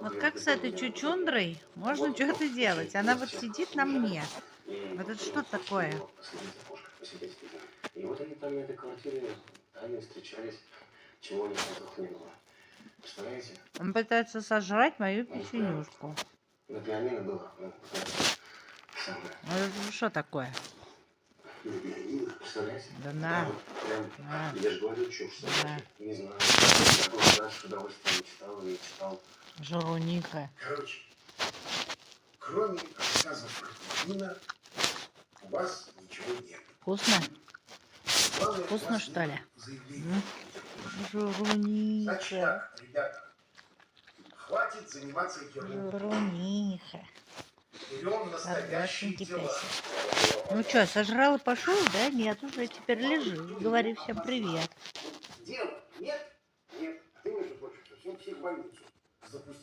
Вот как с этой чучундрой можно что-то делать? Она вот сидит на мне. Вот это что такое? Последить за кошкой, посидеть. И вот они там на этой квартире тайно встречались, чего у них не было. Представляете? Он пытается сожрать мою Ну, прям печенюшку. на пианино было. Ну, самое. Вот это что такое? На пианино, представляете? Да Да, на, вот прям, на, я же говорю, чушь на. собаки. Не знаю. Я был дальше с удовольствием читал и читал. Журуниха. Короче, кроме рассказов про пианино, у вас ничего нет. Вкусно? Главное, у Вкусно, вас что ли? нет заявления. Значит Журуниха. так, ребята, хватит заниматься ерундой. Журуниха. Берем настоящие Хорошенький дела. песик. Ну что, сожрал и пошел, да? Нет, уже теперь лежи. Говори всем привет. Дело нет? Нет. Ты, между прочим, совсем психбольницу запустил.